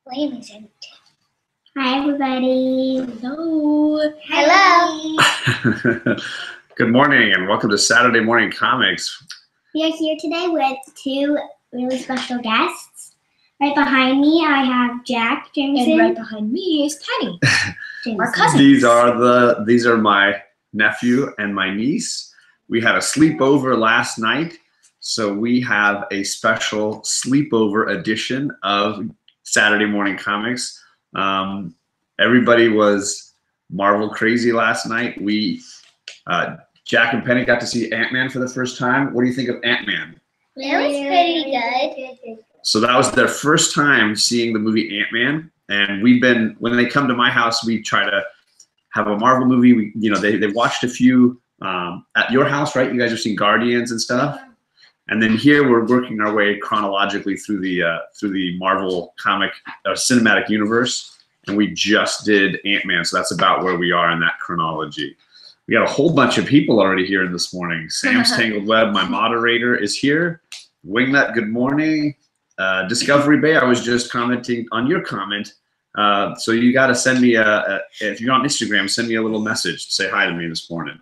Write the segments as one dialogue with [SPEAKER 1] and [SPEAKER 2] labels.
[SPEAKER 1] Flame isn't.
[SPEAKER 2] Hi, everybody.
[SPEAKER 1] Hello. Hello.
[SPEAKER 3] Good morning and welcome to Saturday Morning Comics.
[SPEAKER 2] We are here today with two really special guests. Right behind me, I have Jack Jameson.
[SPEAKER 1] And right behind me is Penny, our cousin.
[SPEAKER 3] These are my nephew and my niece. We had a sleepover last night, so we have a special sleepover edition of Saturday Morning Comics. Everybody was Marvel crazy last night. Jack and Penny got to see Ant-Man for the first time. What do you think of Ant-Man?
[SPEAKER 1] It was pretty good.
[SPEAKER 3] So that was their first time seeing the movie Ant-Man, and when they come to my house, we try to have a Marvel movie. They watched a few at your house, right? You guys have seen Guardians and stuff. And then here we're working our way chronologically through the Marvel comic cinematic universe, and we just did Ant-Man, so that's about where we are in that chronology. We got a whole bunch of people already here this morning. Sam's Tangled Web, my moderator, is here. Wingnut, good morning. Discovery Bay, I was just commenting on your comment. So you got to send me if you're on Instagram, send me a little message to say hi to me this morning.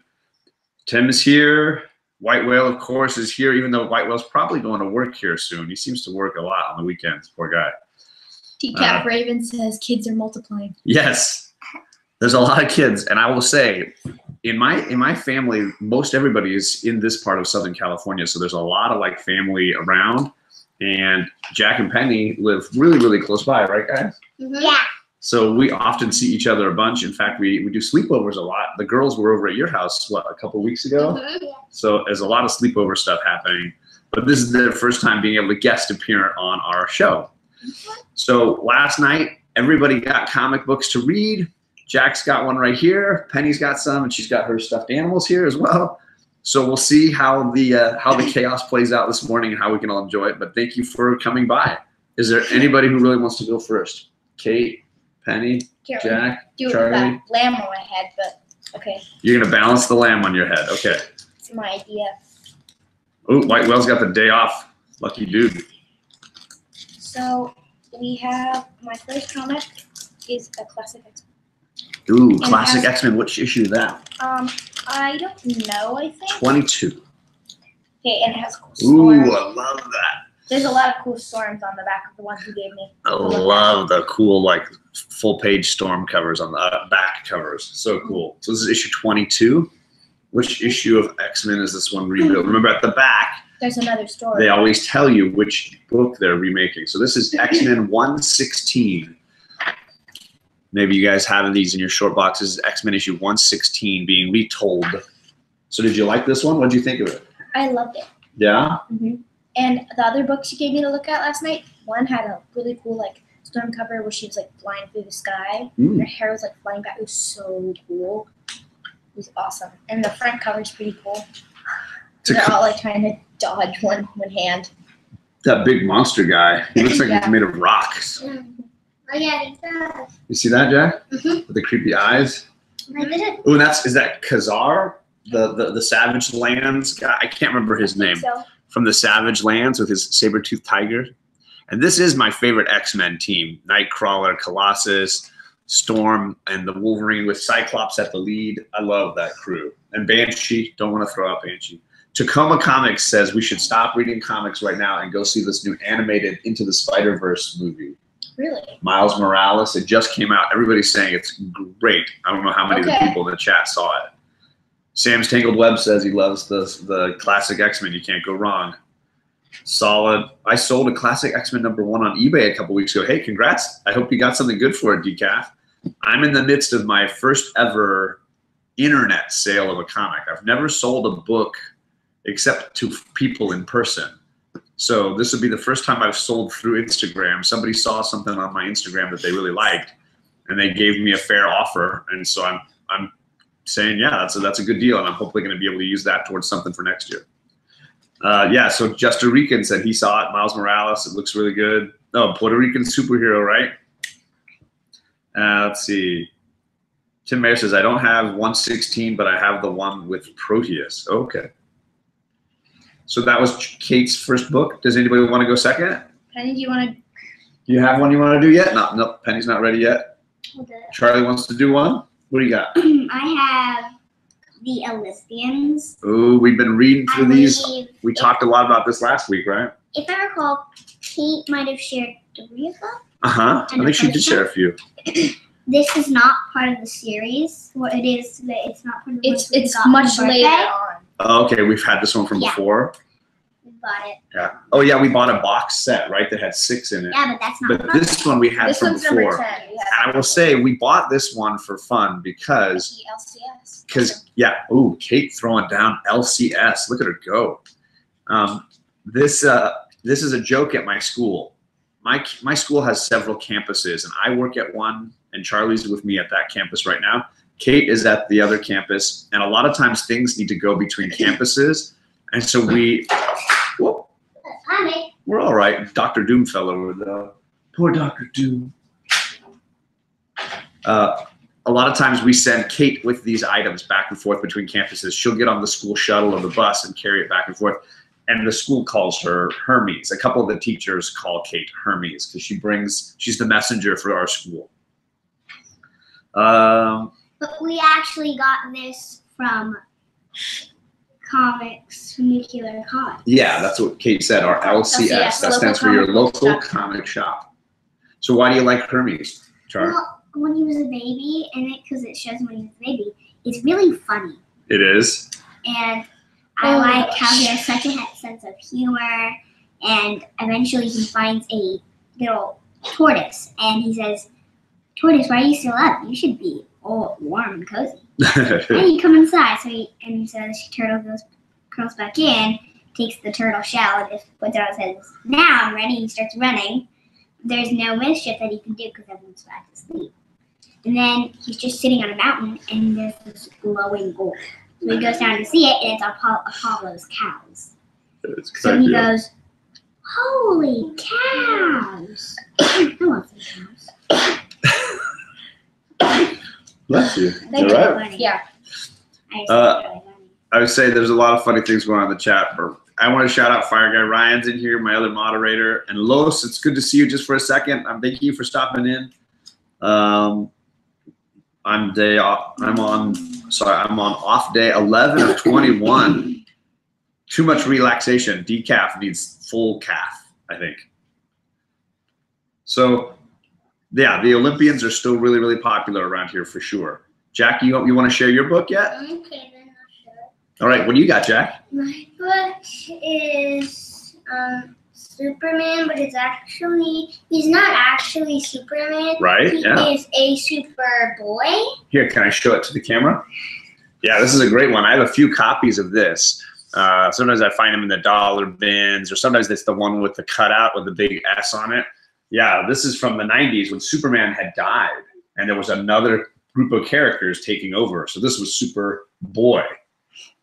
[SPEAKER 3] Tim is here. White Whale, of course, is here, even though White Whale's probably going to work here soon. He seems to work a lot on the weekends, poor guy.
[SPEAKER 1] Decaf Raven says kids are multiplying.
[SPEAKER 3] Yes, there's a lot of kids, and I will say, in my family, most everybody is in this part of Southern California, so there's a lot of family around, and Jack and Penny live really, really close by, right, guys?
[SPEAKER 1] Mm-hmm.
[SPEAKER 2] Yeah.
[SPEAKER 3] So we often see each other a bunch. In fact, we do sleepovers a lot. The girls were over at your house, a couple weeks ago?
[SPEAKER 1] Mm-hmm.
[SPEAKER 3] So there's a lot of sleepover stuff happening. But this is their first time being able to guest appear on our show. So last night, everybody got comic books to read. Jack's got one right here. Penny's got some, and she's got her stuffed animals here as well. So we'll see how the chaos plays out this morning and how we can all enjoy it. But thank you for coming by. Is there anybody who really wants to go first? Kate? Penny, Jack,
[SPEAKER 1] do it
[SPEAKER 3] Charlie.
[SPEAKER 1] with that lamb on my head, but okay.
[SPEAKER 3] You're gonna balance the lamb on your head. Okay.
[SPEAKER 1] It's my idea.
[SPEAKER 3] Oh, White Whale's got the day off. Lucky dude.
[SPEAKER 1] So we have my first comic is a classic X-Men.
[SPEAKER 3] Ooh, classic X-Men. Which issue is that?
[SPEAKER 1] I don't know. I think
[SPEAKER 3] 22.
[SPEAKER 1] Okay, and it has cool
[SPEAKER 3] Ooh,
[SPEAKER 1] storms.
[SPEAKER 3] I love that.
[SPEAKER 1] There's a lot of cool storms on the back of the ones you gave me.
[SPEAKER 3] I love the cool full page storm covers on the back covers. So cool. So this is issue 22. Which issue of X-Men is this one rebuilt? Remember at the back,
[SPEAKER 1] there's another story.
[SPEAKER 3] they always tell you which book they're remaking. So this is X-Men 116. Maybe you guys have these in your short boxes. X-Men issue 116 being retold. So did you like this one? What did you think of it?
[SPEAKER 1] I loved it.
[SPEAKER 3] Yeah?
[SPEAKER 1] Mm-hmm. And the other books you gave me to look at last night, one had a really cool storm cover where she was flying through the sky.
[SPEAKER 3] Mm.
[SPEAKER 1] Her hair was flying back. It was so cool. It was awesome. And the front cover is pretty cool. They're all trying to dodge one hand.
[SPEAKER 3] That big monster guy. He looks like he's made of rocks.
[SPEAKER 2] Oh, yeah, he does.
[SPEAKER 3] You see that, Jack?
[SPEAKER 1] Mm-hmm.
[SPEAKER 3] With the creepy eyes. Oh, and is that Khazar? The Savage Lands guy? I can't remember his name.
[SPEAKER 1] So.
[SPEAKER 3] From the Savage Lands with his saber-toothed tiger. And this is my favorite X-Men team. Nightcrawler, Colossus, Storm, and the Wolverine with Cyclops at the lead. I love that crew. And Banshee. Don't want to throw out Banshee. Tacoma Comics says we should stop reading comics right now and go see this new animated Into the Spider-Verse movie.
[SPEAKER 1] Really?
[SPEAKER 3] Miles Morales. It just came out. Everybody's saying it's great. I don't know how many of the people in the chat saw it. Sam's Tangled Web says he loves the classic X-Men. You can't go wrong. Solid. I sold a classic X-Men #1 on eBay a couple weeks ago. Hey, congrats. I hope you got something good for it, Decaf. I'm in the midst of my first ever internet sale of a comic. I've never sold a book except to people in person. So this would be the first time I've sold through Instagram. Somebody saw something on my Instagram that they really liked, and they gave me a fair offer. And so I'm saying, yeah, that's a good deal, and I'm hopefully going to be able to use that towards something for next year. Yeah, so Juster Rican said he saw it, Miles Morales. It looks really good. Oh, Puerto Rican superhero, right? Let's see. Tim Mayer says, I don't have 116, but I have the one with Proteus. Okay. So that was Kate's first book. Does anybody want to go second?
[SPEAKER 1] Penny, do you want to
[SPEAKER 3] Do you have one you want to do yet? No, nope. Penny's not ready yet. Charlie wants to do one. What do you got?
[SPEAKER 2] I have the Olympians.
[SPEAKER 3] Oh, we've been reading through these. We
[SPEAKER 2] If
[SPEAKER 3] talked a lot about this last week, right?
[SPEAKER 2] I recall, Kate might have shared 3 of them.
[SPEAKER 3] I think she did share a few.
[SPEAKER 2] This is not part of the series. What it is, it's not part of the
[SPEAKER 1] It's much later on.
[SPEAKER 3] Oh, okay, we've had this one from
[SPEAKER 2] Yeah.
[SPEAKER 3] before.
[SPEAKER 2] We bought it.
[SPEAKER 3] Yeah. Oh yeah, we bought a box set, right? That had 6 in it.
[SPEAKER 2] Yeah, but that's not
[SPEAKER 3] But
[SPEAKER 2] part
[SPEAKER 3] this one we had
[SPEAKER 1] This
[SPEAKER 3] from
[SPEAKER 1] one's number
[SPEAKER 3] before.
[SPEAKER 1] 10.
[SPEAKER 3] And I will say we bought this one for fun because Kate throwing down LCS. Look at her go. This is a joke at my school. My school has several campuses, and I work at one, and Charlie's with me at that campus right now. Kate is at the other campus, and a lot of times things need to go between campuses, and so we're all right. Dr. Doom fell over though. Poor Dr. Doom. A lot of times we send Kate with these items back and forth between campuses. She'll get on the school shuttle or the bus and carry it back and forth. And the school calls her Hermes. A couple of the teachers call Kate Hermes because she's the messenger for our school.
[SPEAKER 2] But we actually got this from Comics Nuclear Con.
[SPEAKER 3] Yeah, that's what Kate said, our LCS. That stands for your local comic shop. So why do you like Hermes, Char?
[SPEAKER 2] Well, when he was a baby, and because it shows when he was a baby, it's really funny.
[SPEAKER 3] It is.
[SPEAKER 2] And I like how he has such a sense of humor, and eventually he finds a little tortoise, and he says, "Tortoise, why are you still up? You should be all warm and cozy." And you come inside, so the turtle curls back in, takes the turtle shell, and just puts it on his head. Now I'm ready. He starts running. There's no mischief that he can do because everyone's back to sleep. And then he's just sitting on a mountain, and there's this glowing gold. So he goes down to see it, and it's Apollo's cows. So he goes, "Holy cows!" I want some cows.
[SPEAKER 3] Bless you.
[SPEAKER 2] They're
[SPEAKER 3] All right.
[SPEAKER 2] funny.
[SPEAKER 1] Yeah.
[SPEAKER 3] I would say there's a lot of funny things going on in the chat. I want to shout out Fire Guy Ryan's in here, my other moderator, and Los. It's good to see you just for a second. I'm thanking you for stopping in. I'm on off day 11 of 21. Too much relaxation. Decaf needs full calf, I think. So, yeah, the Olympians are still really, really popular around here for sure. Jack, you want to share your book yet?
[SPEAKER 2] Okay, then I'll show it.
[SPEAKER 3] All right, what do you got, Jack?
[SPEAKER 2] My book is Superman, but he's not actually Superman.
[SPEAKER 3] Right,
[SPEAKER 2] He
[SPEAKER 3] yeah.
[SPEAKER 2] is a super boy.
[SPEAKER 3] Here, can I show it to the camera? Yeah, this is a great one. I have a few copies of this. Sometimes I find them in the dollar bins, or sometimes it's the one with the cutout with the big S on it. Yeah, this is from the 90s when Superman had died, and there was another group of characters taking over. So this was Superboy.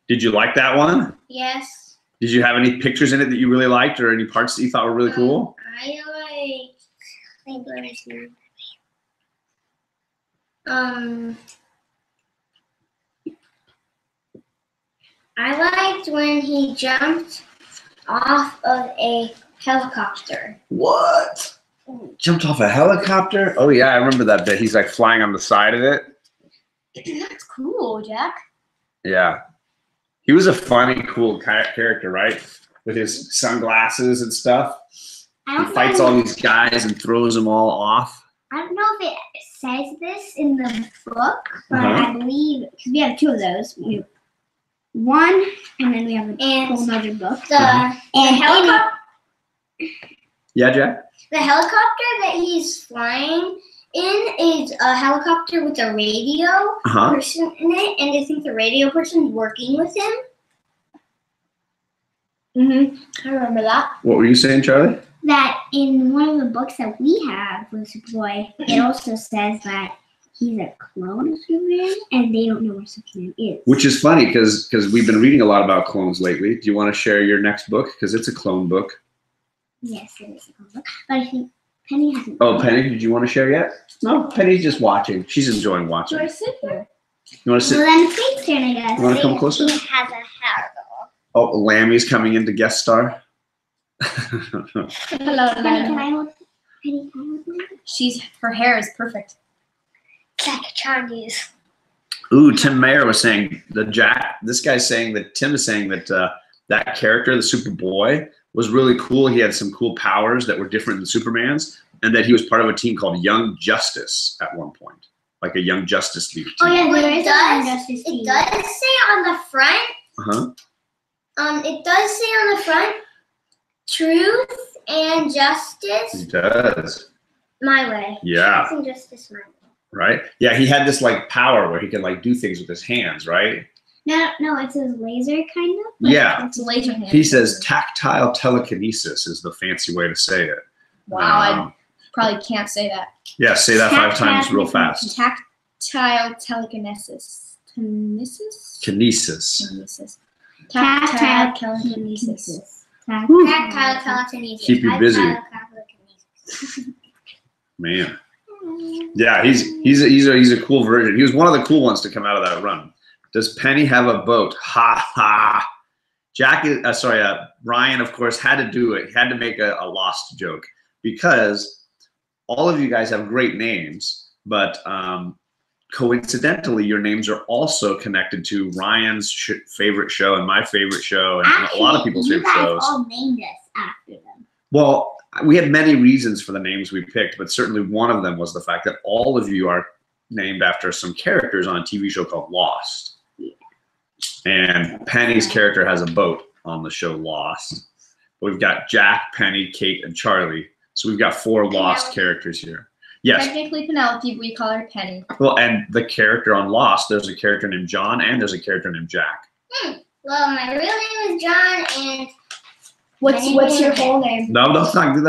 [SPEAKER 3] Did you like that one?
[SPEAKER 2] Yes.
[SPEAKER 3] Did you have any pictures in it that you really liked, or any parts that you thought were really cool?
[SPEAKER 2] I liked when he jumped off of a helicopter.
[SPEAKER 3] What? Jumped off a helicopter? Oh yeah, I remember that bit. He's like flying on the side of it.
[SPEAKER 1] That's cool, Jack.
[SPEAKER 3] Yeah. He was a funny, cool character, right? With his sunglasses and stuff. He fights all these guys and throws them all off.
[SPEAKER 2] I don't know if it says this in the book, but I believe, because we have 2 of those. We have one, and then we have a whole other book.
[SPEAKER 1] The helicopter.
[SPEAKER 3] Yeah, Jack?
[SPEAKER 2] The helicopter that he's flying in is a helicopter with a radio person in it, and I think the radio person is working with him.
[SPEAKER 1] I remember that.
[SPEAKER 3] What were you saying, Charlie?
[SPEAKER 2] That in one of the books that we have with Superboy, it also says that he's a clone of Superman, and they don't know where Superman is.
[SPEAKER 3] Which is funny because we've been reading a lot about clones lately. Do you want to share your next book? Because it's a clone book.
[SPEAKER 2] Yes, it is a clone book, but I think Penny hasn't.
[SPEAKER 3] Oh, Penny, did you want to share yet? No, Penny's just watching. She's enjoying watching.
[SPEAKER 1] Do I sit here?
[SPEAKER 3] You want to sit?
[SPEAKER 2] Well, then it's Kate's turn, I guess.
[SPEAKER 3] You want to come closer?
[SPEAKER 2] He has a hair.
[SPEAKER 3] Oh, Lammy's coming in to guest star.
[SPEAKER 1] Hello,
[SPEAKER 2] Penny, can I hold? Penny, can
[SPEAKER 1] Her hair is perfect.
[SPEAKER 2] It's like Chinese.
[SPEAKER 3] Ooh, Tim Mayer was saying this guy's saying that Tim is saying that that character, the Superboy, was really cool. He had some cool powers that were different than Superman's, and that he was part of a team called Young Justice at one point, like a Young Justice League team.
[SPEAKER 2] Oh yeah, there is a Young Justice team. It does say on the front. It does say on the front, truth and justice.
[SPEAKER 3] It does.
[SPEAKER 2] My way.
[SPEAKER 3] Yeah.
[SPEAKER 2] Truth and justice my way.
[SPEAKER 3] Right? Yeah, he had this like power where he could like do things with his hands, right?
[SPEAKER 2] No, it says laser kind of.
[SPEAKER 3] Yeah.
[SPEAKER 1] It's laser hand.
[SPEAKER 3] He says tactile telekinesis is the fancy way to say it.
[SPEAKER 1] Wow, I probably can't say that.
[SPEAKER 3] Yeah, say that 5 times real fast.
[SPEAKER 1] Tactile telekinesis. Kinesis?
[SPEAKER 3] Kinesis.
[SPEAKER 1] Tactile telekinesis.
[SPEAKER 2] Tactile telekinesis.
[SPEAKER 3] Keep you busy. Man. Yeah, he's a cool version. He was one of the cool ones to come out of that run. Does Penny have a boat? Ha ha. Ryan, of course, had to do it. He had to make a Lost joke because all of you guys have great names, but coincidentally, your names are also connected to Ryan's favorite show and my favorite show and
[SPEAKER 2] actually,
[SPEAKER 3] a lot of people's favorite shows.
[SPEAKER 2] You guys all named us after them.
[SPEAKER 3] Well, we had many reasons for the names we picked, but certainly one of them was the fact that all of you are named after some characters on a TV show called Lost. Yeah. And Penny's character has a boat on the show Lost. We've got Jack, Penny, Kate, and Charlie. So we've got 4 Lost characters here. Yes.
[SPEAKER 1] Technically Penelope, we call her Penny.
[SPEAKER 3] Well, and the character on Lost, there's a character named John and there's a character named Jack.
[SPEAKER 2] Well, my real name is John, and
[SPEAKER 1] what's your whole name?
[SPEAKER 3] No, that's not. No.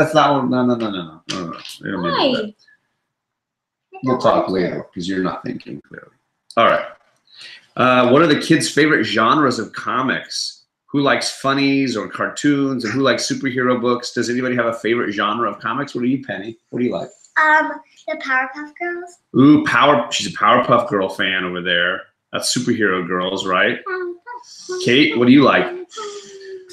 [SPEAKER 3] We don't
[SPEAKER 1] Why?
[SPEAKER 3] need to do that. We'll talk later because you're not thinking clearly. All right. What are the kids' favorite genres of comics? Who likes funnies or cartoons, and who likes superhero books? Does anybody have a favorite genre of comics? What are you, Penny? What do you like?
[SPEAKER 2] The Powerpuff Girls.
[SPEAKER 3] Ooh, she's a Powerpuff Girl fan over there. That's superhero girls, right? Kate, what do you like?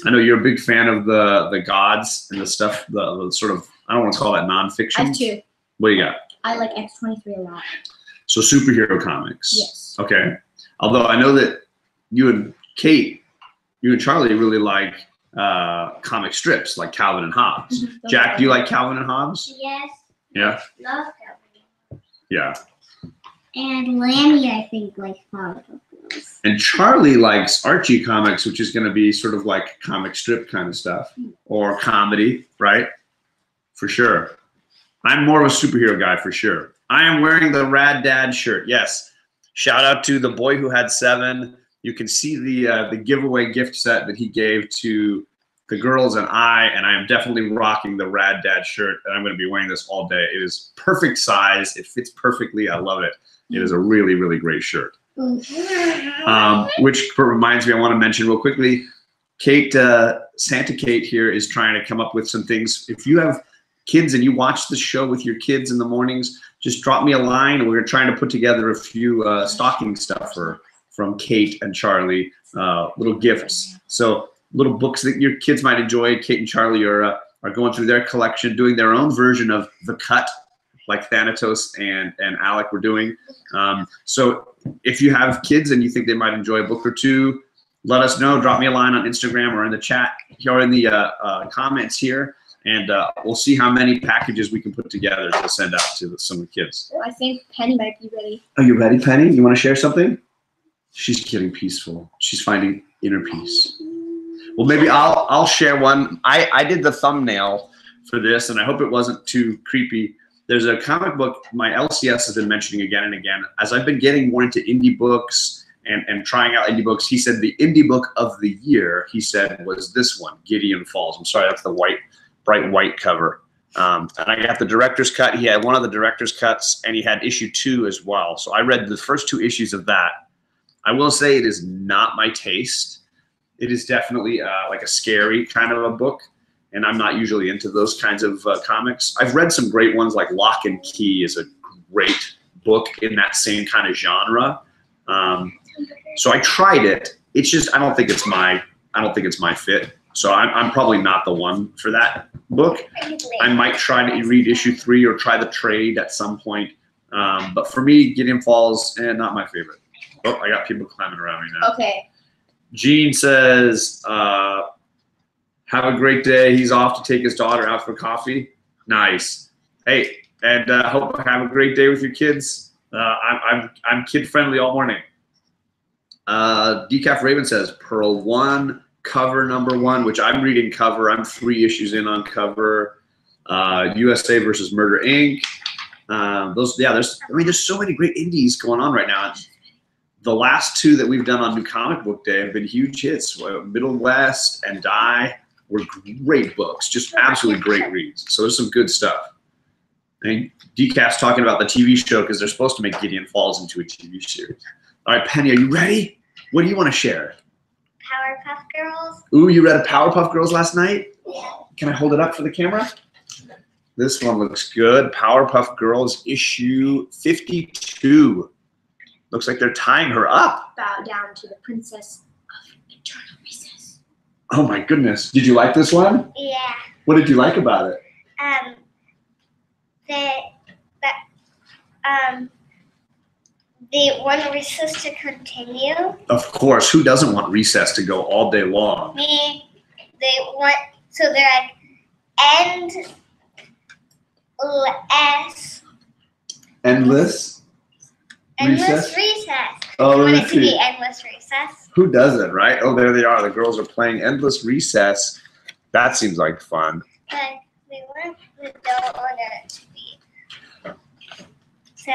[SPEAKER 3] I know you're a big fan of the gods and the stuff, the sort of, I don't want to call that nonfiction.
[SPEAKER 1] I have 2.
[SPEAKER 3] What do you got?
[SPEAKER 1] I like X-23 a lot.
[SPEAKER 3] So superhero comics.
[SPEAKER 1] Yes.
[SPEAKER 3] Okay. Although I know that you and Charlie really like comic strips like Calvin and Hobbes. Jack, do you like Calvin and Hobbes?
[SPEAKER 2] Yes.
[SPEAKER 3] Yeah.
[SPEAKER 2] Love Calvin.
[SPEAKER 3] Yeah.
[SPEAKER 2] And Lammy, I think, likes Powerpuff Girls.
[SPEAKER 3] And Charlie likes Archie comics, which is going to be sort of like comic strip kind of stuff or comedy, right? For sure. I'm more of a superhero guy for sure. I am wearing the Rad Dad shirt. Yes. Shout out to the boy who had 7. You can see the giveaway gift set that he gave to the girls and I am definitely rocking the Rad Dad shirt, and I'm going to be wearing this all day. It is perfect size. It fits perfectly. I love it. It is a really, really great shirt. Which reminds me, I want to mention real quickly, Kate, Santa Kate here is trying to come up with some things. If you have kids and you watch the show with your kids in the mornings, just drop me a line. We're trying to put together a few stocking stuffer from Kate and Charlie, little gifts. So little books that your kids might enjoy. Kate and Charlie are going through their collection, doing their own version of The Cut, like Thanatos and Alec were doing. So if you have kids and you think they might enjoy a book or two, let us know. Drop me a line on Instagram or in the chat or in the comments here, and we'll see how many packages we can put together to send out to some of the kids.
[SPEAKER 1] I think Penny might be ready.
[SPEAKER 3] Are you ready, Penny? You want to share something? She's getting peaceful. She's finding inner peace. Well, maybe I'll share one. I did the thumbnail for this, and I hope it wasn't too creepy. There's a comic book my LCS has been mentioning again and again. As I've been getting more into indie books and trying out indie books, he said the indie book of the year, he said, was this one, Gideon Falls. I'm sorry, that's the bright white cover. And I got the director's cut. He had one of the director's cuts, and he had issue 2 as well. So I read the first 2 issues of that. I will say it is not my taste. It is definitely like a scary kind of a book, and I'm not usually into those kinds of comics. I've read some great ones, like Lock and Key is a great book in that same kind of genre. So I tried it. It's just I don't think it's my fit. So I'm probably not the one for that book. I might try to read issue 3 or try the trade at some point. But for me, Gideon Falls, not my favorite. Oh, I got people climbing around me now.
[SPEAKER 1] Okay.
[SPEAKER 3] Gene says, have a great day. He's off to take his daughter out for coffee. Nice. Hey, and hope you have a great day with your kids. I'm kid friendly all morning. Decaf Raven says Pearl 1, cover number 1, which I'm reading cover. I'm 3 issues in on cover. USA versus Murder Inc. There's so many great indies going on right now. The last 2 that we've done on New Comic Book Day have been huge hits. Middle West and Die were great books, just absolutely great reads. So there's some good stuff. And Decaf's talking about the TV show because they're supposed to make Gideon Falls into a TV series. All right, Penny, are you ready? What do you want to share?
[SPEAKER 2] Powerpuff Girls.
[SPEAKER 3] Ooh, you read a Powerpuff Girls last night?
[SPEAKER 2] Yeah.
[SPEAKER 3] Can I hold it up for the camera? This one looks good. Powerpuff Girls issue 52. Looks like they're tying her up.
[SPEAKER 1] Bow down to the princess of eternal recess.
[SPEAKER 3] Oh my goodness. Did you like this one?
[SPEAKER 2] Yeah.
[SPEAKER 3] What did you like about it?
[SPEAKER 2] They want recess to continue.
[SPEAKER 3] Of course. Who doesn't want recess to go all day long?
[SPEAKER 2] Me. So they're like
[SPEAKER 3] Endless
[SPEAKER 2] recess.
[SPEAKER 3] Oh,
[SPEAKER 2] You want
[SPEAKER 3] let's
[SPEAKER 2] it to be
[SPEAKER 3] see.
[SPEAKER 2] endless recess.
[SPEAKER 3] Who doesn't, right? Oh, there they are. The girls are playing Endless Recess. That seems like fun.
[SPEAKER 2] But we don't want it to be. So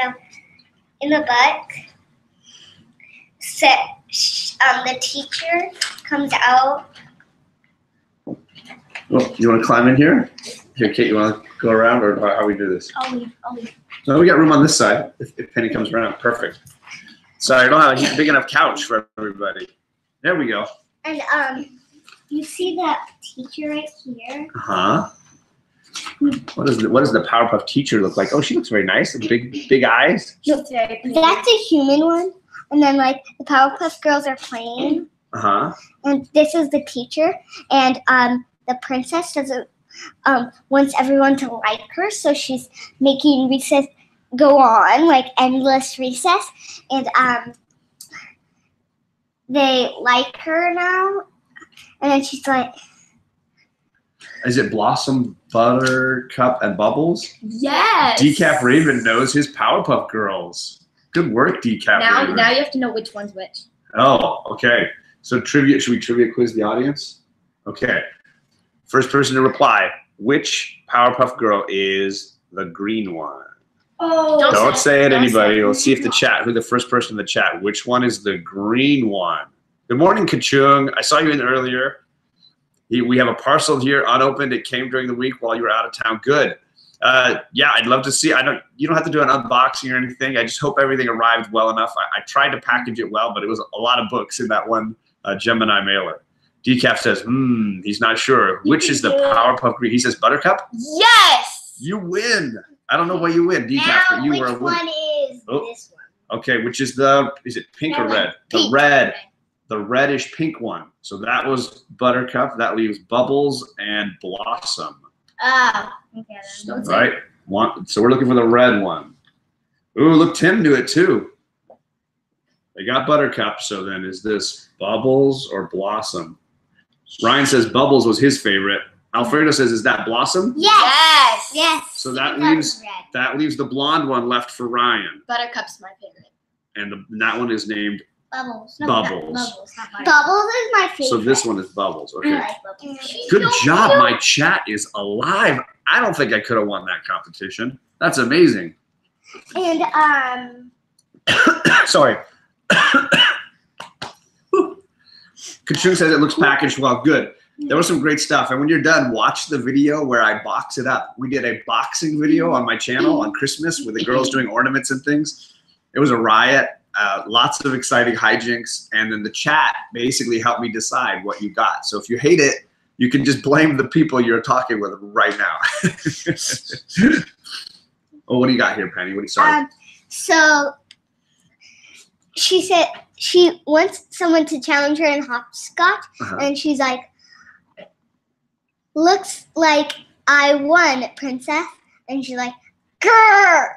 [SPEAKER 2] in the book, the teacher comes out.
[SPEAKER 3] Oh, you want to climb in here? Here, Kate, you want to go around, or how we do this?
[SPEAKER 1] I'll leave.
[SPEAKER 3] So we got room on this side if Penny comes around. Perfect. Sorry, I don't have a big enough couch for everybody. There we go.
[SPEAKER 2] And you see that teacher right here?
[SPEAKER 3] Uh-huh. What does the Powerpuff teacher look like? Oh, she looks very nice. Big eyes.
[SPEAKER 1] That's very pretty.
[SPEAKER 2] That's a human one. And then like the Powerpuff Girls are playing.
[SPEAKER 3] Uh-huh.
[SPEAKER 2] And this is the teacher. And the princess doesn't wants everyone to like her, so she's making recess go on, like endless recess. And they like her now. And then she's like,
[SPEAKER 3] Is it Blossom, Buttercup, and Bubbles?
[SPEAKER 1] Yes.
[SPEAKER 3] Decaf Raven knows his Powerpuff Girls. Good work, Decaf Raven.
[SPEAKER 1] Now you have to know which one's which.
[SPEAKER 3] Oh, okay. So trivia, should we trivia quiz the audience? Okay. First person to reply, which Powerpuff Girl is the green one?
[SPEAKER 1] Oh.
[SPEAKER 3] Don't say it,
[SPEAKER 1] Don't
[SPEAKER 3] anybody.
[SPEAKER 1] say it.
[SPEAKER 3] We'll see if who the first person in the chat, which one is the green one? Good morning, Kachung. I saw you in earlier. We have a parcel here unopened. It came during the week while you were out of town. Good. Yeah, I'd love to see. You don't have to do an unboxing or anything. I just hope everything arrived well enough. I tried to package it well, but it was a lot of books in that one Gemini mailer. Decaf says, he's not sure. Which is the Powerpuff Green? He says Buttercup?
[SPEAKER 1] Yes.
[SPEAKER 3] You win. I don't know what you win, Decaf, but you were a
[SPEAKER 2] which
[SPEAKER 3] win.
[SPEAKER 2] one is this one?
[SPEAKER 3] Okay, which is is it pink or red?
[SPEAKER 1] Pink.
[SPEAKER 3] The reddish pink one. So that was Buttercup. That leaves Bubbles and Blossom.
[SPEAKER 1] Okay. Then.
[SPEAKER 3] Right? So we're looking for the red one. Ooh, look, Tim knew it too. They got Buttercup, so then is this Bubbles or Blossom? Ryan says Bubbles was his favorite. Alfredo says, is that Blossom?
[SPEAKER 1] Yes.
[SPEAKER 2] Yes.
[SPEAKER 3] So that
[SPEAKER 2] That's
[SPEAKER 3] leaves the blonde one left for Ryan.
[SPEAKER 1] Buttercup's my favorite.
[SPEAKER 3] And that one is named
[SPEAKER 2] Bubbles.
[SPEAKER 3] Bubbles.
[SPEAKER 1] Bubbles, not Buttercup.
[SPEAKER 2] Bubbles is my favorite.
[SPEAKER 3] So this one is Bubbles.
[SPEAKER 1] I
[SPEAKER 3] Okay.
[SPEAKER 1] like Bubbles.
[SPEAKER 3] Good job. My chat is alive. I don't think I could have won that competition. That's amazing.
[SPEAKER 2] And
[SPEAKER 3] Sorry. Kachung says it looks packaged well. Good. There was some great stuff. And when you're done, watch the video where I box it up. We did a boxing video on my channel on Christmas with the girls doing ornaments and things. It was a riot. Lots of exciting hijinks. And then the chat basically helped me decide what you got. So if you hate it, you can just blame the people you're talking with right now. Oh, what do you got here, Penny? Sorry.
[SPEAKER 2] so she said she wants someone to challenge her in hopscotch, and she's like, looks like I won, princess. And she's like, grrr.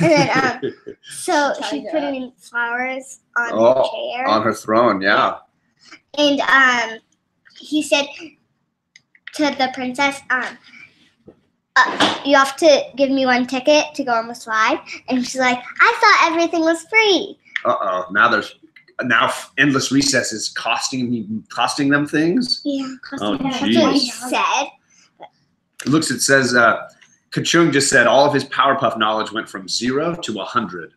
[SPEAKER 2] And then, so she put in flowers on her chair.
[SPEAKER 3] On her throne, yeah.
[SPEAKER 2] And he said to the princess, you have to give me 1 ticket to go on the slide. And she's like, I thought everything was free.
[SPEAKER 3] Uh-oh. Now endless recesses costing them things?
[SPEAKER 2] Yeah.
[SPEAKER 3] Oh,
[SPEAKER 2] That's what he said.
[SPEAKER 3] It says, Kachung just said all of his Powerpuff knowledge went from 0 to 100.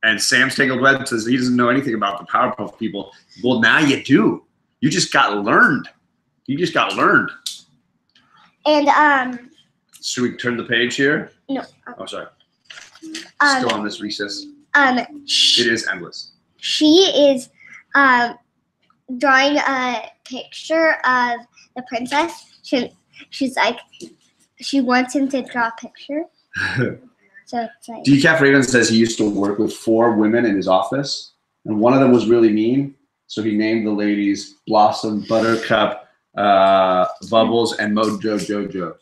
[SPEAKER 3] And Sam's Tangled Web says he doesn't know anything about the Powerpuff people. Well, now you do. You just got learned.
[SPEAKER 2] And,
[SPEAKER 3] should we turn the page here?
[SPEAKER 2] No.
[SPEAKER 3] Oh, sorry. Still on this recess. It is endless.
[SPEAKER 2] She is drawing a picture of the princess. She's like, she wants him to draw a picture. So it's like,
[SPEAKER 3] Decaf Raven says he used to work with 4 women in his office, and one of them was really mean, so he named the ladies Blossom, Buttercup, Bubbles, and Mojo Jojo.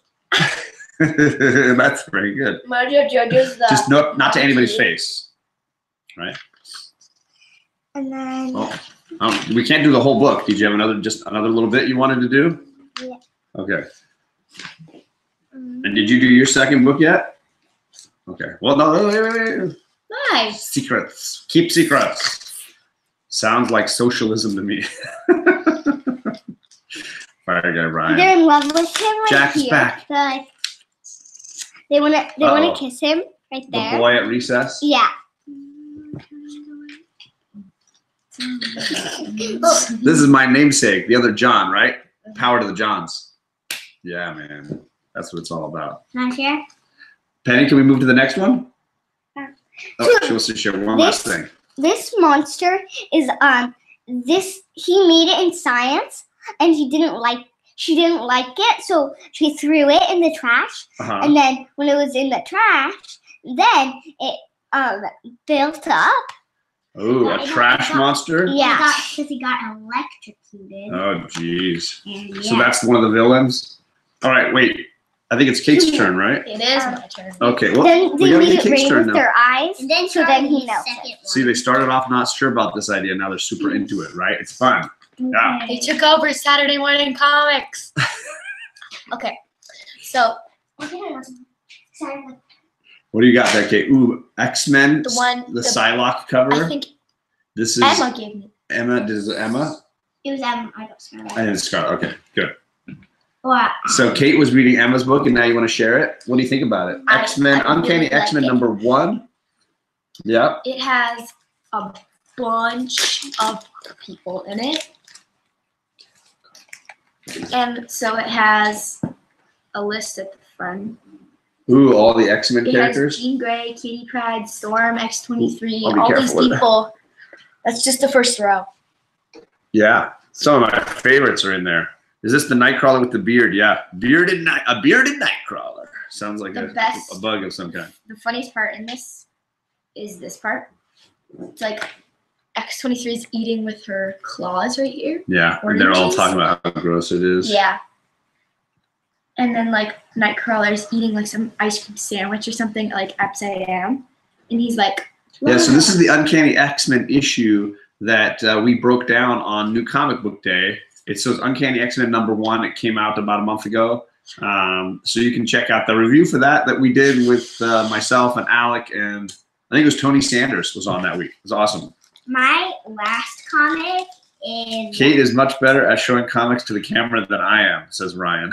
[SPEAKER 3] That's very good.
[SPEAKER 1] Mojo Jojo's the
[SPEAKER 3] just not to anybody's face, right?
[SPEAKER 2] and then
[SPEAKER 3] We can't do the whole book. Did you have another little bit you wanted to do?
[SPEAKER 2] Yeah.
[SPEAKER 3] Okay. And did you do your second book yet? Okay. Well, no. Wait.
[SPEAKER 1] nice.
[SPEAKER 3] Secrets. Keep secrets. Sounds like socialism to me. Fire guy Ryan.
[SPEAKER 2] they're in love with him right
[SPEAKER 3] Jack's
[SPEAKER 2] here.
[SPEAKER 3] back.
[SPEAKER 2] They're like, they wanna kiss him right there.
[SPEAKER 3] The boy at recess.
[SPEAKER 2] Yeah.
[SPEAKER 3] This is my namesake, the other John, right? Power to the Johns. Yeah, man. That's what it's all about.
[SPEAKER 2] Not here.
[SPEAKER 3] Penny, can we move to the next one?
[SPEAKER 2] Yeah.
[SPEAKER 3] Oh, she wants to share one last thing.
[SPEAKER 2] This monster is he made it in science and she didn't like it, so she threw it in the trash. And then when it was in the trash, then it built up.
[SPEAKER 3] Oh, a trash monster?
[SPEAKER 2] Yeah.
[SPEAKER 4] Because he got electrocuted.
[SPEAKER 3] Oh, jeez.
[SPEAKER 4] And
[SPEAKER 3] So that's one of the villains? All right, wait. I think it's Kate's turn, right?
[SPEAKER 1] It is my turn.
[SPEAKER 3] Okay, well,
[SPEAKER 2] Then
[SPEAKER 3] we
[SPEAKER 2] they
[SPEAKER 3] gotta
[SPEAKER 2] made
[SPEAKER 3] get
[SPEAKER 2] it
[SPEAKER 3] Kate's
[SPEAKER 2] rain
[SPEAKER 3] turn
[SPEAKER 2] with
[SPEAKER 3] now.
[SPEAKER 2] their eyes,
[SPEAKER 4] And then
[SPEAKER 2] so then he knows.
[SPEAKER 3] See, they started off not sure about this idea. Now they're super into it, right? It's fun. Yeah.
[SPEAKER 1] They took over Saturday morning comics. Okay, so
[SPEAKER 3] What do you got there, Kate? Ooh, X-Men,
[SPEAKER 1] the one
[SPEAKER 3] the Psylocke cover.
[SPEAKER 1] I think
[SPEAKER 3] This is
[SPEAKER 1] Emma gave me.
[SPEAKER 3] Emma. Does Emma?
[SPEAKER 4] It was I got Scarlet.
[SPEAKER 3] And it's Scarlet. Okay, good.
[SPEAKER 4] Wow.
[SPEAKER 3] So Kate was reading Emma's book, and now you want to share it. What do you think about it?
[SPEAKER 1] I
[SPEAKER 3] X-Men,
[SPEAKER 1] really
[SPEAKER 3] Uncanny
[SPEAKER 1] like
[SPEAKER 3] X-Men
[SPEAKER 1] it.
[SPEAKER 3] #1. Yeah.
[SPEAKER 1] It has a bunch of people in it. And so it has a list at the front.
[SPEAKER 3] Ooh, all the X-Men
[SPEAKER 1] It
[SPEAKER 3] characters.
[SPEAKER 1] has Jean Grey, Kitty Pryde, Storm, X-23,
[SPEAKER 3] I'll be
[SPEAKER 1] all these
[SPEAKER 3] careful with that.
[SPEAKER 1] people. That's just the first row.
[SPEAKER 3] Yeah, some of my favorites are in there. Is this the Nightcrawler with the beard? Yeah, a bearded Nightcrawler. Sounds like
[SPEAKER 1] The
[SPEAKER 3] a
[SPEAKER 1] best.
[SPEAKER 3] bug of some kind.
[SPEAKER 1] The funniest part in this is this part. It's like X-23 is eating with her claws right here.
[SPEAKER 3] Yeah, and they're all
[SPEAKER 1] Oranges.
[SPEAKER 3] talking about how gross it is.
[SPEAKER 1] Yeah. And then like Nightcrawler's eating like some ice cream sandwich or something like upside down, and he's like.
[SPEAKER 3] Yeah, so this is the Uncanny X-Men issue that we broke down on New Comic Book Day. It's Uncanny X-Men #1. It came out about a month ago. So you can check out the review for that we did with myself and Alec, and I think it was Tony Sanders was on that week. It was awesome.
[SPEAKER 4] My last comic is
[SPEAKER 3] Kate is much better at showing comics to the camera than I am, says Ryan.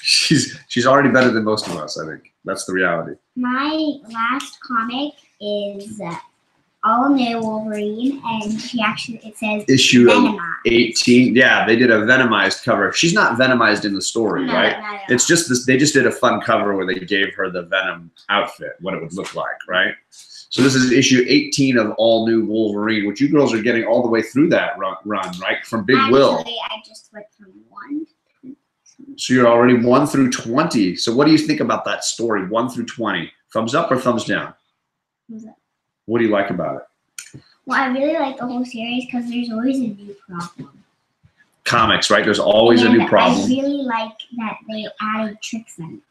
[SPEAKER 3] She's already better than most of us, I think. That's the reality.
[SPEAKER 4] my last comic is all new Wolverine, and it says
[SPEAKER 3] Issue
[SPEAKER 4] Venomized.
[SPEAKER 3] 18. Yeah, they did a Venomized cover. She's not Venomized in the story,
[SPEAKER 4] No,
[SPEAKER 3] right?
[SPEAKER 4] not at all.
[SPEAKER 3] It's just this. They just did a fun cover where they gave her the Venom outfit, what it would look like, right? So this is issue 18 of all new Wolverine, which you girls are getting all the way through that run, right? From Big Will.
[SPEAKER 4] Actually, I just went from 1.
[SPEAKER 3] So you're already 1 through 20. So what do you think about that story, 1 through 20? Thumbs up or thumbs down?
[SPEAKER 4] Thumbs up.
[SPEAKER 3] What do you like about it?
[SPEAKER 4] Well, I really like the whole series because there's always a new problem.
[SPEAKER 3] comics, right? There's always a new
[SPEAKER 2] I
[SPEAKER 3] problem.
[SPEAKER 2] really like that they added Trixent.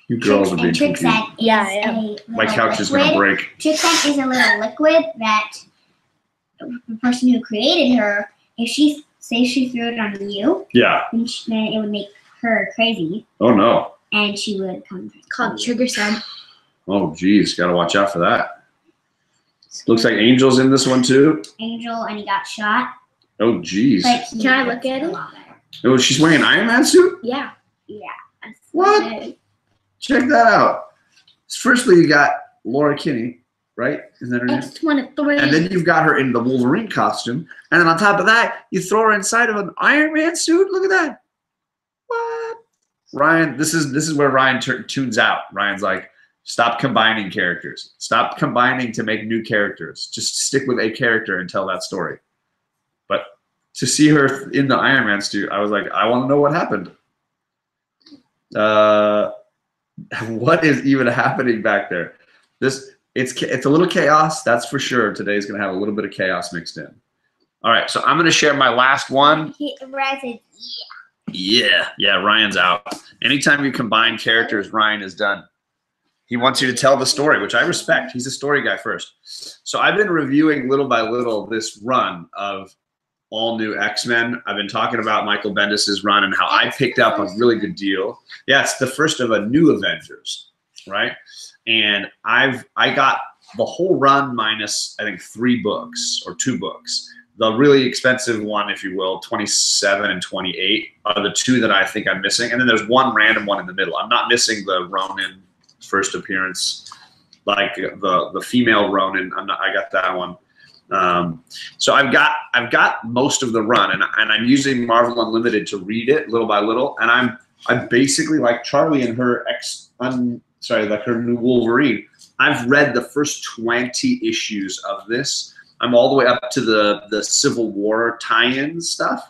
[SPEAKER 3] You girls are being
[SPEAKER 2] Trixent
[SPEAKER 3] confused.
[SPEAKER 2] is
[SPEAKER 1] Yeah, I am.
[SPEAKER 2] a little
[SPEAKER 3] My couch is going to
[SPEAKER 2] liquid.
[SPEAKER 3] break.
[SPEAKER 2] Trixent is a little liquid that the person who created her, if she threw it on you,
[SPEAKER 3] Yeah.
[SPEAKER 2] then it would make her crazy,
[SPEAKER 3] Oh, no.
[SPEAKER 2] and she would come.
[SPEAKER 1] Called Trigger Scent.
[SPEAKER 3] Oh, geez. Got to watch out for that. Looks like Angel's in this one, too.
[SPEAKER 2] Angel, and he got shot.
[SPEAKER 3] Oh, geez.
[SPEAKER 2] But
[SPEAKER 1] Can I look at it?
[SPEAKER 3] Oh, she's wearing an Iron Man suit?
[SPEAKER 1] Yeah.
[SPEAKER 3] What? Check that out. Firstly, you got Laura Kinney, right? Isn't that her name?
[SPEAKER 1] X-23.
[SPEAKER 3] And then you've got her in the Wolverine costume. And then on top of that, you throw her inside of an Iron Man suit. Look at that. What? Ryan, this is where Ryan tunes out. Ryan's like, stop combining characters. Stop combining to make new characters. Just stick with a character and tell that story. But to see her in the Iron Man suit, I was like, I want to know what happened. What is even happening back there? It's a little chaos, that's for sure. Today's gonna have a little bit of chaos mixed in. All right, so I'm gonna share my last one. Yeah, Ryan's out. Anytime you combine characters, Ryan is done. He wants you to tell the story, which I respect. He's a story guy first. So I've been reviewing little by little this run of all new X-Men. I've been talking about Michael Bendis's run and how I picked up a really good deal. Yeah, it's the first of a new Avengers, right? And I got the whole run minus, I think, 3 books or 2 books. The really expensive one, if you will, 27 and 28 are the 2 that I think I'm missing. And then there's one random one in the middle. I'm not missing the Ronin first appearance, like the female Ronin. I got that one. So I've got most of the run, and I'm using Marvel Unlimited to read it little by little, and I'm basically like Charlie and her like her new Wolverine. I've read the first 20 issues of this. I'm all the way up to the Civil War tie-in stuff,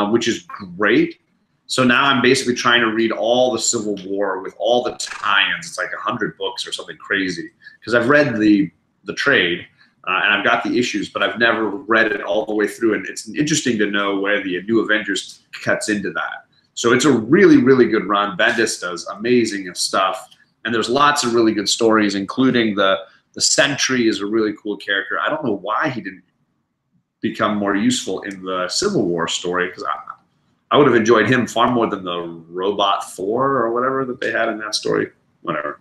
[SPEAKER 3] which is great. So now I'm basically trying to read all the Civil War with all the tie-ins. It's like 100 books or something crazy, because I've read the trade. And I've got the issues, but I've never read it all the way through. And it's interesting to know where the New Avengers cuts into that. So it's a really, really good run. Bendis does amazing stuff. And there's lots of really good stories, including the Sentry is a really cool character. I don't know why he didn't become more useful in the Civil War story, because I would have enjoyed him far more than the Robot 4 or whatever that they had in that story. Whatever.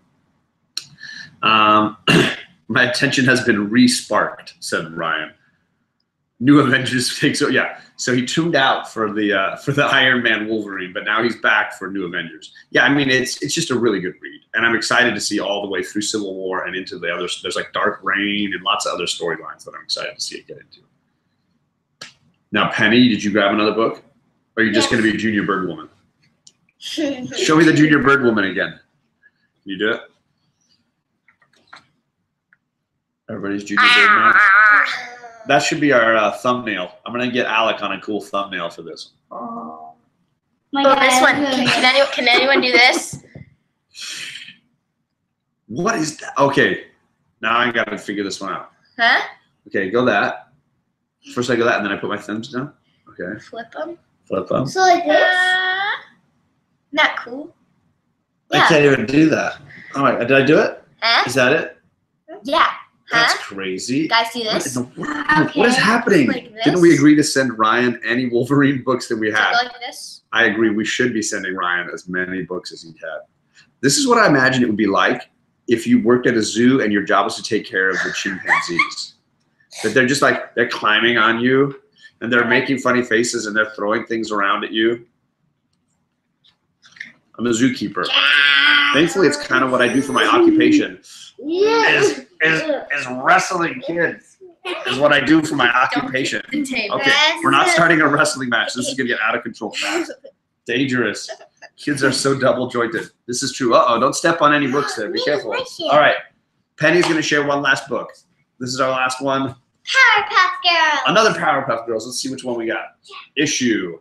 [SPEAKER 3] My attention has been re-sparked, said Ryan. New Avengers takes so yeah. So he tuned out for the Iron Man Wolverine, but now he's back for New Avengers. Yeah, I mean it's just a really good read, and I'm excited to see all the way through Civil War and into the others. There's like Dark Reign and lots of other storylines that I'm excited to see it get into. Now, Penny, did you grab another book, or are you just going to be a Junior Bird Woman? Show me the Junior Bird Woman again. Can you do it? Everybody's Junior Bird now. That should be our thumbnail. I'm gonna get Alec on a cool thumbnail for this.
[SPEAKER 1] Oh, this one. Can anyone do this?
[SPEAKER 3] What is that? Okay, now I gotta figure this one out.
[SPEAKER 1] Huh?
[SPEAKER 3] Okay, go that. First I go that, and then I put my thumbs down. Okay.
[SPEAKER 1] Flip them.
[SPEAKER 3] Flip them.
[SPEAKER 1] So like this. Not cool.
[SPEAKER 3] I can't even do that. All right, did I do it?
[SPEAKER 1] Huh?
[SPEAKER 3] Is that it?
[SPEAKER 1] Yeah.
[SPEAKER 3] That's
[SPEAKER 1] Huh?
[SPEAKER 3] crazy.
[SPEAKER 1] Guys, do
[SPEAKER 3] What
[SPEAKER 1] this.
[SPEAKER 3] in the world?
[SPEAKER 1] Okay.
[SPEAKER 3] What is happening?
[SPEAKER 1] Like this.
[SPEAKER 3] Didn't we agree to send Ryan any Wolverine books that we
[SPEAKER 1] So
[SPEAKER 3] had?
[SPEAKER 1] go like this.
[SPEAKER 3] I agree. We should be sending Ryan as many books as he had. This is what I imagine it would be like if you worked at a zoo and your job was to take care of the chimpanzees. That they're just like, they're climbing on you and they're making funny faces and they're throwing things around at you. I'm a zookeeper. Thankfully, it's kind of what I do for my occupation. Is wrestling kids. Is what I do for my occupation. Okay, we're not starting a wrestling match. This is gonna get out of control fast. Dangerous. Kids are so double jointed. This is true. Uh-oh, don't step on any books there. Be careful. All right, Penny's gonna share one last book. This is our last one.
[SPEAKER 2] Powerpuff Girls.
[SPEAKER 3] Another Powerpuff Girls. Let's see which one we got. Issue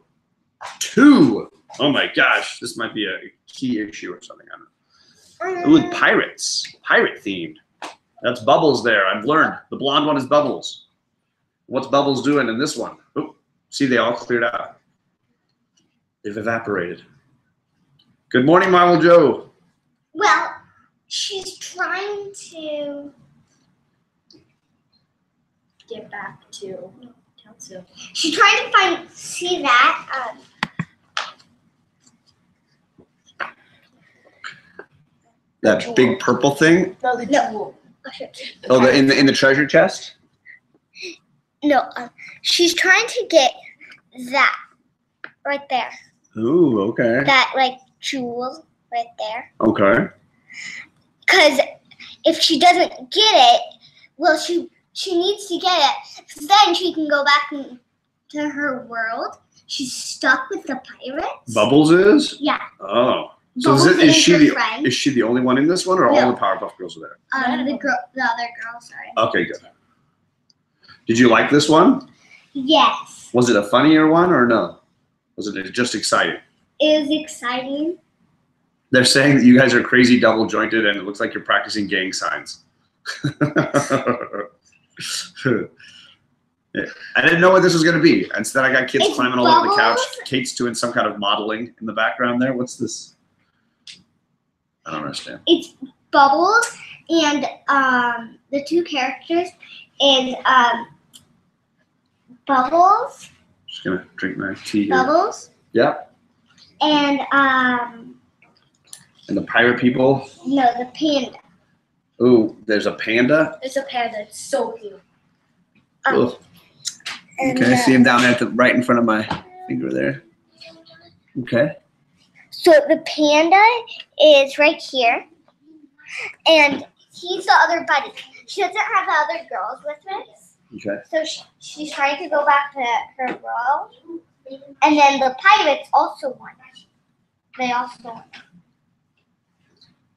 [SPEAKER 3] 2. Oh my gosh, this might be a key issue or something. I don't know. Ooh, pirates. Pirate themed. That's Bubbles there. I've learned. The blonde one is Bubbles. What's Bubbles doing in this one? Ooh, See, they all cleared out. They've evaporated. Good morning, Marvel Joe.
[SPEAKER 2] Well, she's trying to
[SPEAKER 1] Get back to council.
[SPEAKER 2] She's trying to see that.
[SPEAKER 3] That big purple thing?
[SPEAKER 1] No, the jewel.
[SPEAKER 3] Oh, in the treasure chest?
[SPEAKER 2] No, she's trying to get that right there.
[SPEAKER 3] Ooh, okay.
[SPEAKER 2] That like jewel right there.
[SPEAKER 3] Okay.
[SPEAKER 2] Because if she doesn't get it, well, she needs to get it. 'Cause then she can go back to her world. She's stuck with the pirates.
[SPEAKER 3] Bubbles is?
[SPEAKER 2] Yeah.
[SPEAKER 3] Oh. So
[SPEAKER 2] Bubbles
[SPEAKER 3] is she
[SPEAKER 2] friend.
[SPEAKER 3] the only one in this one, or
[SPEAKER 2] No.
[SPEAKER 3] all the Powerpuff Girls are there?
[SPEAKER 2] The other girl, sorry.
[SPEAKER 3] Okay, good. Did you like this one?
[SPEAKER 2] Yes.
[SPEAKER 3] Was it a funnier one or no? Was it just exciting?
[SPEAKER 2] It was exciting.
[SPEAKER 3] They're saying that you guys are crazy double jointed and it looks like you're practicing gang signs. I didn't know what this was going to be. Instead, I got kids
[SPEAKER 2] It's
[SPEAKER 3] climbing all over the couch.
[SPEAKER 2] Bubbles.
[SPEAKER 3] Kate's doing some kind of modeling in the background there. What's this? I don't understand.
[SPEAKER 2] It's Bubbles and the two characters is Bubbles.
[SPEAKER 3] Just going to drink my tea here.
[SPEAKER 2] Bubbles.
[SPEAKER 3] Yep.
[SPEAKER 2] And
[SPEAKER 3] And the pirate people.
[SPEAKER 2] no, the panda.
[SPEAKER 3] Ooh, there's a panda.
[SPEAKER 1] It's a panda. It's so cute.
[SPEAKER 3] Cool.
[SPEAKER 2] And,
[SPEAKER 3] Okay, I see him down there right in front of my finger there. Okay.
[SPEAKER 2] So the panda is right here, and he's the other buddy. She doesn't have the other girls with her,
[SPEAKER 3] Okay.
[SPEAKER 2] so she's trying to go back to her world. And then the pirates also won. They also won.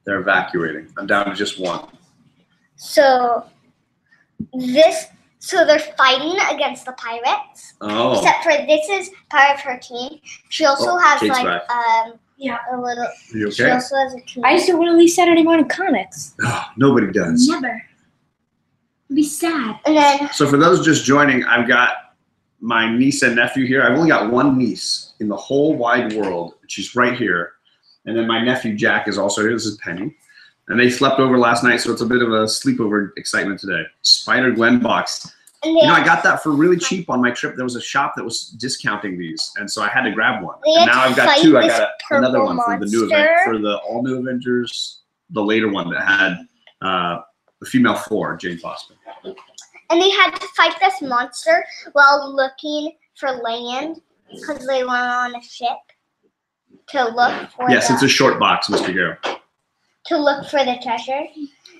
[SPEAKER 3] They're evacuating. I'm down to just one.
[SPEAKER 2] So they're fighting against the pirates.
[SPEAKER 3] Oh.
[SPEAKER 2] Except for this is part of her team. She also
[SPEAKER 3] Oh,
[SPEAKER 2] has
[SPEAKER 3] Kate's
[SPEAKER 2] like
[SPEAKER 3] back.
[SPEAKER 1] Yeah.
[SPEAKER 2] a little.
[SPEAKER 3] You
[SPEAKER 2] She
[SPEAKER 3] okay?
[SPEAKER 2] also has a team.
[SPEAKER 1] I used to want to read Saturday morning comics.
[SPEAKER 3] Nobody does.
[SPEAKER 1] Never. It'd be sad.
[SPEAKER 2] And then
[SPEAKER 3] So for those just joining, I've got my niece and nephew here. I've only got one niece in the whole wide world. She's right here. And then my nephew Jack is also here. This is Penny. And they slept over last night, so it's a bit of a sleepover excitement today. Spider-Gwen box.
[SPEAKER 2] and
[SPEAKER 3] You know, I got that for really cheap on my trip. There was a shop that was discounting these, and so I had to grab one.
[SPEAKER 2] They
[SPEAKER 3] And
[SPEAKER 2] had
[SPEAKER 3] now
[SPEAKER 2] to
[SPEAKER 3] I've got
[SPEAKER 2] fight
[SPEAKER 3] two. I
[SPEAKER 2] this
[SPEAKER 3] got another
[SPEAKER 2] purple
[SPEAKER 3] one for the new event,
[SPEAKER 2] monster.
[SPEAKER 3] for the all new Avengers, the later one that had the female Thor, Jane Foster.
[SPEAKER 2] and they had to fight this monster while looking for land because they went on a ship to look for
[SPEAKER 3] Yes, it's a short box, Mr. Garrow.
[SPEAKER 2] to look for the treasure.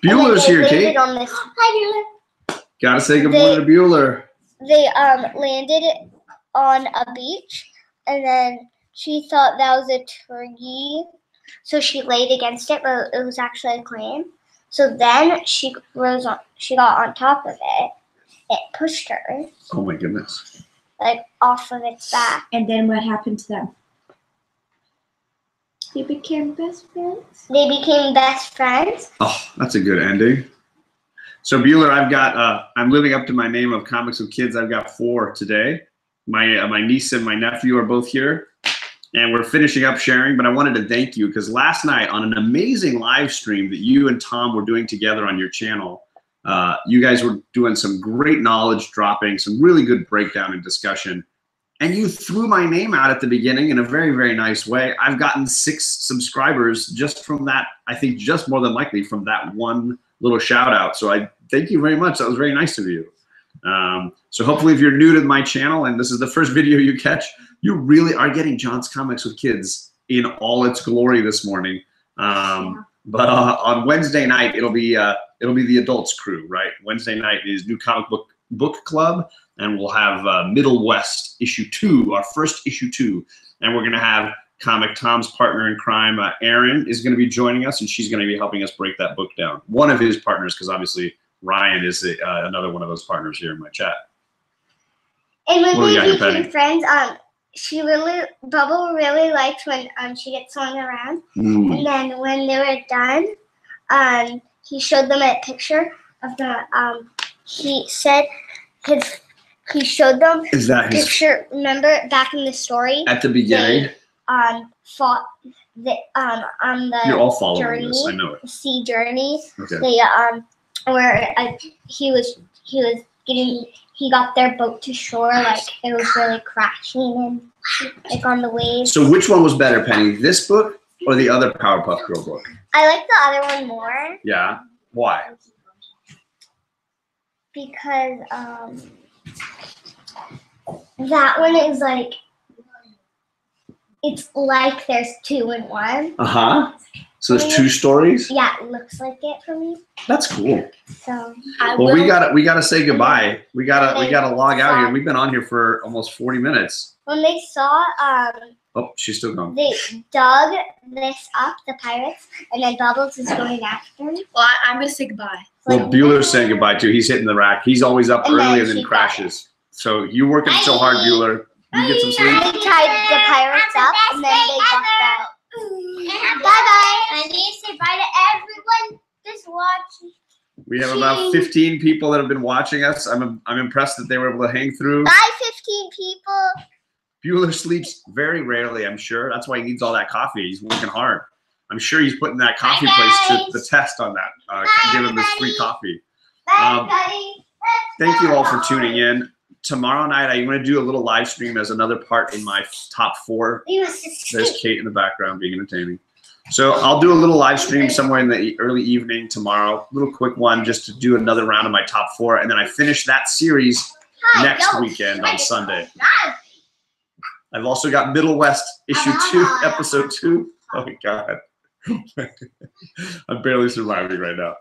[SPEAKER 3] Bueller's here, Kate.
[SPEAKER 2] Kate. On this, hi, Bueller.
[SPEAKER 3] Gotta say good morning to Bueller.
[SPEAKER 2] They landed on a beach, and then she thought that was a tree, so she laid against it, but it was actually a clam. So then she rose on. She got on top of it. It pushed her
[SPEAKER 3] Oh my goodness.
[SPEAKER 2] like off of its back.
[SPEAKER 1] And then what happened to them? They became best friends.
[SPEAKER 2] They became best friends.
[SPEAKER 3] Oh, that's a good ending. So Bueller, I've got. I'm living up to my name of Comics with Kids. I've got 4 today. My niece and my nephew are both here, and we're finishing up sharing. But I wanted to thank you because last night on an amazing live stream that you and Tom were doing together on your channel, you guys were doing some great knowledge dropping, some really good breakdown and discussion. And you threw my name out at the beginning in a very, very nice way. I've gotten 6 subscribers just from that. I think just more than likely from that one little shout out. So I thank you very much. That was very nice of you. So hopefully if you're new to my channel and this is the first video you catch, you really are getting John's Comics with Kids in all its glory this morning. But on Wednesday night, it'll be the adults crew, right? Wednesday night is New Comic Book Club, and we'll have Middle West issue 2, our first issue 2, and we're gonna have Comic Tom's partner in crime, Erin, is gonna be joining us, and she's gonna be helping us break that book down. One of his partners, because obviously Ryan is another one of those partners here in my chat.
[SPEAKER 2] And when
[SPEAKER 3] What do we got
[SPEAKER 2] they
[SPEAKER 3] here, Penny?
[SPEAKER 2] became friends, Bubble really liked when she gets swung around.
[SPEAKER 3] Mm.
[SPEAKER 2] And then when they were done, he showed them a picture of the. He said
[SPEAKER 1] he showed them.
[SPEAKER 3] Is that his
[SPEAKER 1] Picture. Remember back in the story,
[SPEAKER 3] at the beginning?
[SPEAKER 1] fought on the
[SPEAKER 3] You're all following
[SPEAKER 1] journey,
[SPEAKER 3] this. I know it.
[SPEAKER 1] sea journey.
[SPEAKER 3] Okay.
[SPEAKER 1] They where he got their boat to shore, like it was really crashing and like on the waves.
[SPEAKER 3] So which one was better, Penny? This book or the other Powerpuff Girl book?
[SPEAKER 1] I like the other one more
[SPEAKER 3] Yeah. Why?
[SPEAKER 1] because that one is like it's like there's two in one.
[SPEAKER 3] Uh-huh. So there's two stories?
[SPEAKER 1] Yeah, it looks like it for me.
[SPEAKER 3] That's cool.
[SPEAKER 1] So
[SPEAKER 3] Well, we gotta say goodbye. We gotta log out here. We've been on here for almost 40 minutes.
[SPEAKER 1] when they saw
[SPEAKER 3] Oh, she's still gone.
[SPEAKER 1] they dug this up, the pirates, and then Bubbles is going after him.
[SPEAKER 5] Well, I'm gonna say goodbye.
[SPEAKER 3] Well, Bueller's saying goodbye too. He's hitting the rack. He's always up
[SPEAKER 1] And then
[SPEAKER 3] early and
[SPEAKER 1] she
[SPEAKER 3] then
[SPEAKER 1] got
[SPEAKER 3] crashes. So you working so hard, Bueller. You get some
[SPEAKER 1] They
[SPEAKER 3] sleep.
[SPEAKER 1] tied the pirates up, and then they got that. Bye bye.
[SPEAKER 2] I need to say bye to everyone just watching.
[SPEAKER 3] We have about 15 people that have been watching us. I'm impressed that they were able to hang through.
[SPEAKER 1] Bye, 15 people.
[SPEAKER 3] Bueller sleeps very rarely, I'm sure. That's why he needs all that coffee. He's working hard. I'm sure he's putting that coffee place to the test on that. Give him this free coffee.
[SPEAKER 1] Bye, buddy.
[SPEAKER 3] Thank you all for tuning in. Tomorrow night, I'm going to do a little live stream as another part in my top 4. There's Kate in the background being entertaining. So I'll do a little live stream somewhere in the early evening tomorrow. A little quick one just to do another round of my top 4. And then I finish that series next weekend on Sunday. I've also got Middle West issue 2, episode 2. Oh my God. I'm barely surviving right now.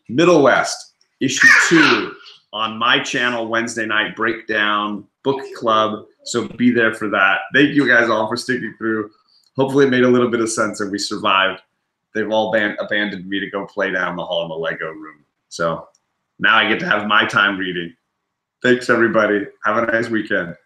[SPEAKER 3] Middle West issue 2 on my channel Wednesday night, breakdown, book club. So be there for that. Thank you guys all for sticking through. Hopefully it made a little bit of sense and we survived. They've all abandoned me to go play down the hall in the Lego room. So now I get to have my time reading. Thanks, everybody. Have a nice weekend.